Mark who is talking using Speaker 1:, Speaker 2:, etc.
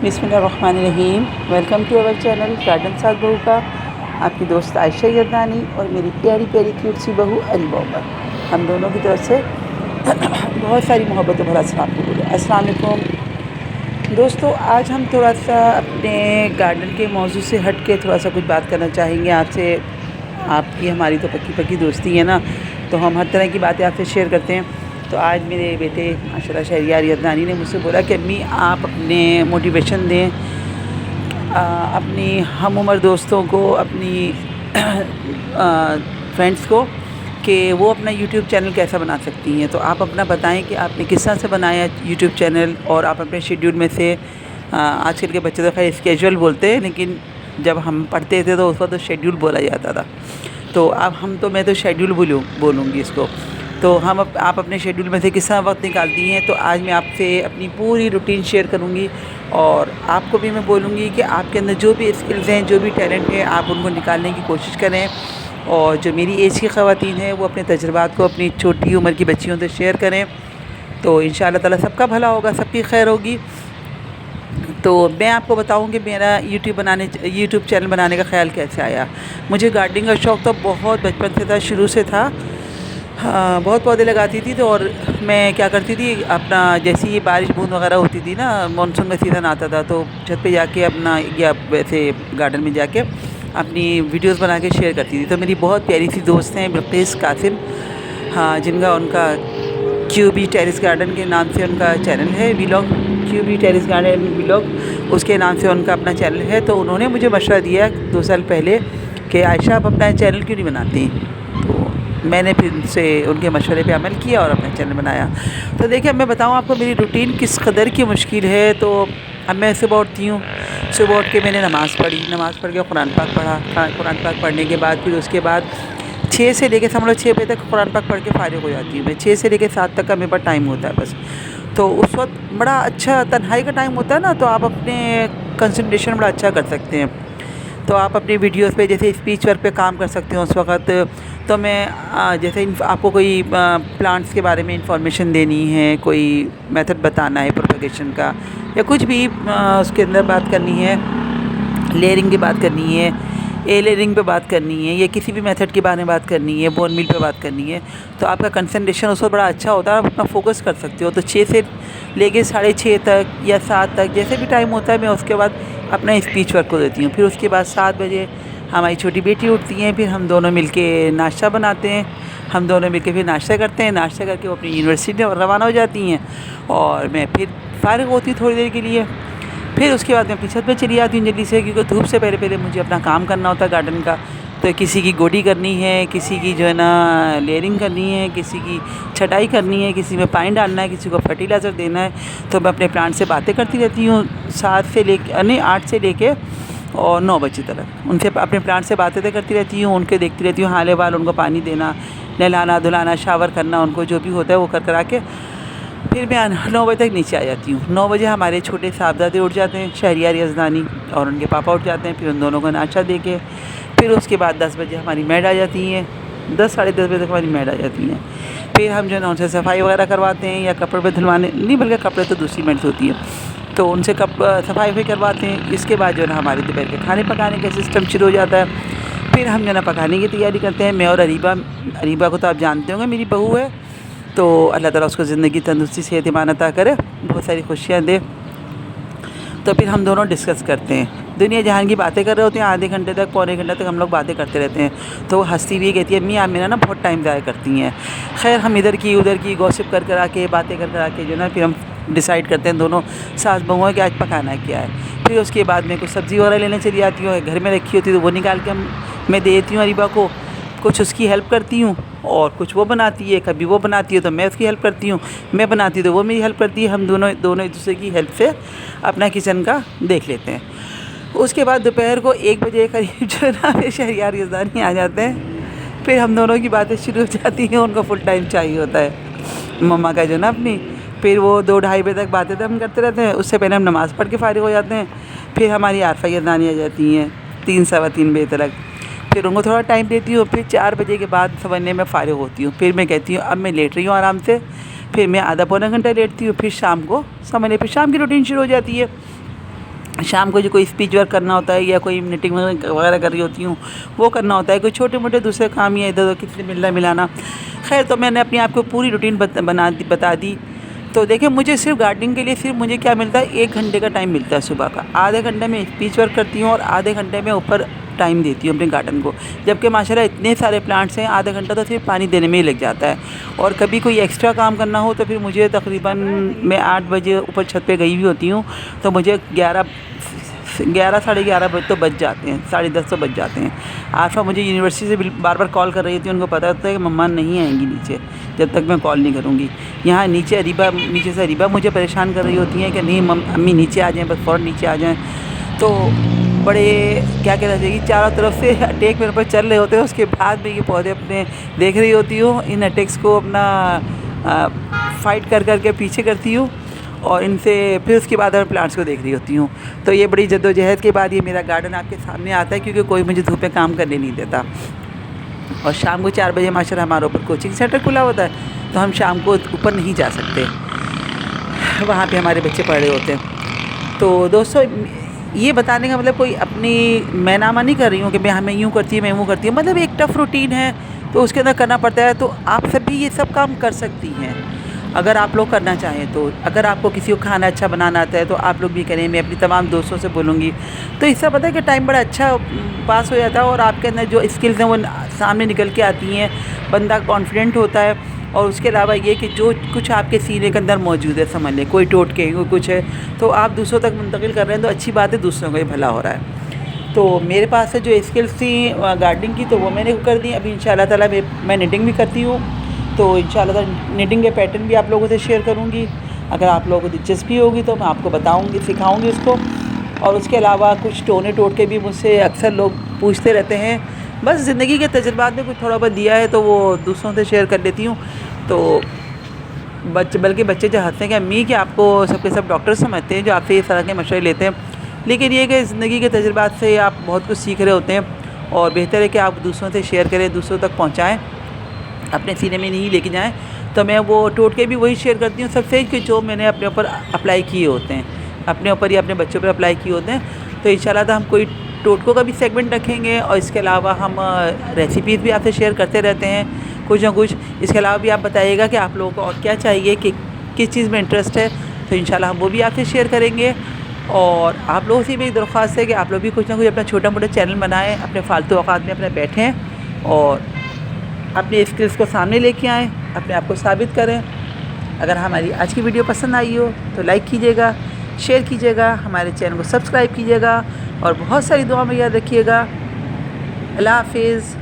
Speaker 1: बिस्मिल्लाहिर्रहमानिर्रहीम। Welcome to our channel garden साथ बहू का। आपकी दोस्त आयशा यदनानी और मेरी प्यारी प्यारी क्यूट सी बहू अरीबा उमर, हम दोनों की तरफ से बहुत सारी मोहब्बत भरा अस्सलाम वालेकुम। दोस्तों, आज हम थोड़ा सा अपने गार्डन के मौजू से हट के थोड़ा सा कुछ बात करना चाहेंगे आपसे। आपकी हमारी तो पक्की पक्की दोस्ती है ना, तो हम हर तरह की बातें आपसे शेयर करते हैं। तो आज मेरे बेटे माशाल्लाह शहरियार यदनानी ने मुझसे बोला कि अम्मी आप अपने मोटिवेशन दें अपनी हम उम्र दोस्तों को, अपनी फ्रेंड्स को, कि वो अपना यूट्यूब चैनल कैसा बना सकती हैं। तो आप अपना बताएं कि आपने किस तरह से बनाया यूट्यूब चैनल, और आप अपने शेड्यूल में से आजकल के बच्चे तो खैर स्केड्यूल बोलते हैं, लेकिन जब हम पढ़ते थे तो उस वक्त तो शेड्यूल बोला जाता था। तो अब मैं तो शेड्यूल बोलूँगी इसको। तो आप अपने शेड्यूल में से किस तरह वक्त निकालती हैं। तो आज मैं आपसे अपनी पूरी रूटीन शेयर करूँगी, और आपको भी मैं बोलूँगी कि आपके अंदर जो भी स्किल्स हैं, जो भी टैलेंट है, आप उनको निकालने की कोशिश करें। और जो मेरी एज की ख़वातीन हैं वो अपने तजुर्बात को अपनी छोटी उम्र की बच्चियों से शेयर करें। तो इंशाअल्लाह ताला सबका भला होगा, सबकी खैर होगी। तो मैं आपको बताऊं कि मेरा यूट्यूब चैनल बनाने का ख़्याल कैसे आया। मुझे गार्डनिंग का शौक़ तो बहुत बचपन से था, शुरू से था। हाँ, बहुत पौधे लगाती थी। तो और मैं क्या करती थी, अपना जैसे ही बारिश बूंद वगैरह होती थी ना, मानसून का सीज़न आता था, तो छत पे जाके अपना या वैसे गार्डन में जाके अपनी वीडियोस बना के शेयर करती थी। तो मेरी बहुत प्यारी सी दोस्त हैं बिल्किस कासिम, हाँ, जिनका उनका क्यूबी टेरेस गार्डन के नाम से उनका चैनल है, vlog QB terrace garden vlog, उसके नाम से उनका अपना चैनल है। तो उन्होंने मुझे मशवरा दिया 2 साल पहले कि आयशा आप अपना चैनल क्यों नहीं बनाती। तो मैंने फिर से उनके मशवरे पे अमल किया और अपना चैनल बनाया। तो देखिए, अब मैं बताऊँ आपको मेरी रूटीन किस कदर की मुश्किल है। तो अब मैं सुबह उठती हूँ, सुबह उठ के मैंने नमाज़ पढ़ के कुरान पाक पढ़ा। कुरान पाक पढ़ने के बाद फिर उसके बाद 6 से लेकर समझ लो 6 बजे तक कुरान पाक पढ़ के फ़ारिग हो जाती हूँ मैं। 6 से लेकर 7 तक का मेरे पास टाइम होता है बस। तो उस वक्त बड़ा अच्छा तन्हाई का टाइम होता है ना, तो आप अपने कंसंट्रेशन बड़ा अच्छा कर सकते हैं। तो आप अपनी वीडियोस पे जैसे स्पीच वर्क पे काम कर सकते हो उस वक्त। तो मैं जैसे आपको कोई प्लांट्स के बारे में इंफॉर्मेशन देनी है, कोई मेथड बताना है प्रोपगेशन का, या कुछ भी उसके अंदर बात करनी है, लेयरिंग की बात करनी है, लेयरिंग पे बात करनी है, या किसी भी मेथड के बारे में बात करनी है, बोन मील पे बात करनी है, तो आपका कंसंट्रेशन उस वक्त बड़ा अच्छा होता है, आप अपना फोकस कर सकते हो। तो 6 से लेके 6:30 तक या 7 तक जैसे भी टाइम होता है, मैं उसके बाद अपना स्पीच वर्क को देती हूँ। फिर उसके बाद 7 बजे हमारी छोटी बेटी उठती हैं, फिर हम दोनों मिलके नाश्ता बनाते हैं, हम दोनों मिलके फिर नाश्ता करते हैं। नाश्ता करके वो अपनी यूनिवर्सिटी में रवाना हो जाती हैं, और मैं फिर फ़ारिग होती हूँ थोड़ी देर के लिए। फिर उसके बाद मैं अपनी छत पे चली आती हूँ जल्दी से, क्योंकि धूप से पहले मुझे अपना काम करना होता है गार्डन का। तो किसी की गोडी करनी है, किसी की जो है ना लेयरिंग करनी है, किसी की छटाई करनी है, किसी में पानी डालना है, किसी को फर्टिलाइज़र देना है। तो मैं अपने प्लांट से बातें करती रहती हूँ 8 से लेके और 9 बजे तक। उनसे अपने प्लांट से बातें करती रहती हूँ, उनके देखती रहती हूँ हाल वाल, उनको पानी देना, नहलाना धुलाना, शावर करना, उनको जो भी होता है वो करा के फिर मैं 9 बजे तक नीचे आ जाती हूँ। 9 बजे हमारे छोटे साहबजादे उठ जाते हैं, शहरियार यज़दानी, और उनके पापा उठ जाते हैं। फिर उन दोनों को नाश्ता दे के फिर उसके बाद 10 बजे हमारी मैड आ जाती हैं, 10 साढ़े 10 बजे तक हमारी मैड आ जाती हैं। फिर हम जो है ना उनसे सफाई वगैरह करवाते हैं, या कपड़े पे धुलवाने नहीं, बल्कि कपड़े तो दूसरी मैड्स होती है, तो उनसे सफाई भी करवाते हैं। इसके बाद जो है ना हमारे दोपहर के खाने पकाने का सिस्टम शुरू हो जाता है। फिर हम जो है ना पकाने की तैयारी करते हैं, मैं और अरीबा को तो आप जानते होंगे, मेरी बहू है। तो अल्लाह ताला उसको ज़िंदगी तंदुरुस्ती सेहत ईमान अता करे, बहुत सारी खुशियाँ दे। तो फिर हम दोनों डिस्कस करते हैं, दुनिया जहान की बातें कर रहे होते हैं। आधे घंटे तक, पौने घंटे तक हम लोग बातें करते रहते हैं। तो वो हंसती भी कहती है, अम्मी आप मेरा ना बहुत टाइम ज़ाया करती हैं। खैर, हम इधर की उधर की गॉसिप कर आके, बातें कर आके जो ना फिर हम डिसाइड करते हैं दोनों सास बहुओं कि आज पकाना क्या है। फिर उसके बाद मैं कुछ सब्ज़ी वगैरह लेने चली जाती हूँ, घर में रखी होती है तो वो निकाल के मैं दे देती हूँ अरीबा को, कुछ उसकी हेल्प करती हूँ, और कुछ वो बनाती है। कभी वो बनाती है तो मैं उसकी हेल्प करती हूँ, मैं बनाती तो वो मेरी हेल्प करती है। हम दोनों एक दूसरे की हेल्प से अपना किचन का देख लेते हैं। उसके बाद दोपहर को 1 बजे करीब जो है ना फिर शहरियार यज़दानी आ जाते हैं। फिर हम दोनों की बातें शुरू हो जाती हैं, उनको फुल टाइम चाहिए होता है मम्मा का जो ना अपनी। फिर वो 2-2:30 बजे तक बातें तो हम करते रहते हैं, उससे पहले हम नमाज़ पढ़ के फ़ारिग हो जाते हैं। फिर हमारी आरफा यज़दानी आ जाती हैं 3 सवा 3 बजे तक। फिर उनको थोड़ा टाइम देती हूँ। फिर 4 बजे के बाद समझने में फ़ारिग होती हूँ। फिर मैं कहती हूँ अब मैं लेट रही हूँ आराम से। फिर मैं आधा पौना घंटा लेटती हूँ। फिर शाम को समझ फिर शाम की रूटीन शुरू हो जाती है। شام کو جو کوئی اسپیچ ورک کرنا ہوتا ہے یا کوئی نیٹنگ وغیرہ کر رہی ہوتی ہوں وہ کرنا ہوتا ہے، کوئی چھوٹے موٹے دوسرے کام یا ادھر ادھر کسی سے ملنا ملانا. خیر تو میں نے اپنے آپ کو پوری روٹین بتا دی. تو دیکھیں مجھے صرف گارڈننگ کے لیے صرف مجھے کیا ملتا ہے، 1 گھنٹے کا ٹائم ملتا ہے صبح کا. آدھے گھنٹے میں اسپیچ ورک کرتی ہوں اور آدھے گھنٹے میں اوپر ٹائم دیتی ہوں اپنے گارڈن کو. جبکہ ماشاءاللہ اتنے سارے پلانٹس ہیں، آدھا گھنٹہ تو صرف پانی دینے میں ہی لگ جاتا ہے. اور کبھی کوئی ایکسٹرا کام کرنا ہو تو پھر مجھے تقریباً میں 8 بجے اوپر چھت پہ گئی ہوئی ہوتی ہوں تو مجھے 11 ساڑھے 11 بجے تو بج جاتے ہیں، 10:30 تو بج جاتے ہیں. آصفہ مجھے یونیورسٹی سے بار بار کال کر رہی تھی، ان کو پتہ ہوتا ہے کہ مما نہیں آئیں گی نیچے جب تک میں کال نہیں کروں گی. یہاں نیچے سے اریبہ مجھے پریشان کر رہی ہوتی ہیں کہ نہیں امی نیچے آ جائیں، بس فوراً نیچے آ جائیں. تو بڑے کیا کہنا چاہیے، چاروں طرف سے اٹیک میرے اوپر چل رہے ہوتے ہیں. اس کے بعد میں یہ پودے اپنے دیکھ رہی ہوتی ہوں، ان اٹیکس کو اپنا فائٹ کر کے پیچھے کرتی ہوں اور ان سے پھر اس کے بعد میں پلانٹس کو دیکھ رہی ہوتی ہوں. تو یہ بڑی جد و جہد کے بعد یہ میرا گارڈن آپ کے سامنے آتا ہے، کیونکہ کوئی مجھے دھوپ میں کام کرنے نہیں دیتا. اور شام کو 4 بجے ماشاءاللہ ہمارے اوپر کوچنگ سینٹر کھلا ہوتا ہے تو ہم شام کو اوپر نہیں جا سکتے، وہاں پہ ہمارے بچے پڑھ رہے ہوتے ہیں. تو دوستو یہ بتانے کا مطلب کوئی اپنی میں نامہ نہیں کر رہی ہوں کہ میں یوں کرتی ہوں، میں وہ کرتی ہوں. مطلب ایک ٹف روٹین ہے تو اس کے اندر کرنا پڑتا ہے. تو آپ سب بھی یہ سب کام کر سکتی ہیں اگر آپ لوگ کرنا چاہیں تو. اگر آپ کو کسی کو کھانا اچھا بنانا آتا ہے تو آپ لوگ بھی کریں. میں اپنی تمام دوستوں سے بولوں گی تو اس سے پتہ ہے کہ ٹائم بڑا اچھا پاس ہو جاتا ہے اور آپ کے اندر جو اسکلز ہیں وہ سامنے نکل کے آتی ہیں. بندہ کانفیڈنٹ ہوتا ہے. اور اس کے علاوہ یہ کہ جو کچھ آپ کے سینے کے اندر موجود ہے، سمجھ لیں کوئی ٹوٹکے کوئی کچھ ہے تو آپ دوسروں تک منتقل کر رہے ہیں تو اچھی بات ہے، دوسروں کا ہی بھلا ہو رہا ہے. تو میرے پاس سے جو اسکلس تھیں گارڈننگ کی تو وہ میں نے کر دی. ابھی انشاءاللہ تعالیٰ میں نیٹنگ بھی کرتی ہوں تو انشاءاللہ تعالیٰ نیٹنگ کے پیٹرن بھی آپ لوگوں سے شیئر کروں گی. اگر آپ لوگوں کو دلچسپی ہوگی تو میں آپ کو بتاؤں گی، سکھاؤں گی اس کو. اور اس کے علاوہ کچھ ٹوٹکے بھی مجھ سے اکثر لوگ پوچھتے رہتے ہیں. بس زندگی کے تجربات میں کچھ تھوڑا بہت دیا ہے تو وہ دوسروں سے شیئر کر لیتی ہوں. تو بلکہ بچے جو ہنستے ہیں کہ امی کہ آپ کو سب کے سب ڈاکٹر سمجھتے ہیں جو آپ سے اس طرح کے مشورے لیتے ہیں. لیکن یہ کہ زندگی کے تجربات سے آپ بہت کچھ سیکھ رہے ہوتے ہیں اور بہتر ہے کہ آپ دوسروں سے شیئر کریں، دوسروں تک پہنچائیں، اپنے سینے میں نہیں لے کے جائیں. تو میں وہ ٹوٹکے بھی وہی شیئر کرتی ہوں سب سے کہ جو میں نے اپنے اوپر اپلائی کیے ہوتے ہیں، اپنے اوپر یا اپنے بچوں پر اپلائی کیے ہوتے ہیں. تو انشاءاللہ تو ہم کوئی ٹوٹکوں کا بھی سیگمنٹ رکھیں گے اور اس کے علاوہ ہم ریسیپیز بھی آپ سے شیئر کرتے رہتے ہیں کچھ نہ کچھ. اس کے علاوہ بھی آپ بتائیے گا کہ آپ لوگوں کو اور کیا چاہیے، کہ کس چیز میں انٹرسٹ ہے، تو انشاءاللہ ہم وہ بھی آپ سے شیئر کریں گے. اور آپ لوگوں سے بھی ایک درخواست ہے کہ آپ لوگ بھی کچھ نہ کچھ اپنا چھوٹا موٹا چینل بنائیں، اپنے فالتو اوقات میں اپنے بیٹھیں اور اپنے اسکلس کو سامنے لے کے آئیں، اپنے آپ کو ثابت کریں. اگر ہماری آج کی ویڈیو پسند آئی ہو تو لائک کیجیے گا، شیئر کیجیے گا، ہمارے چینل کو سبسکرائب کیجیے گا اور بہت ساری دعا میں یاد رکھیے گا. اللہ حافظ.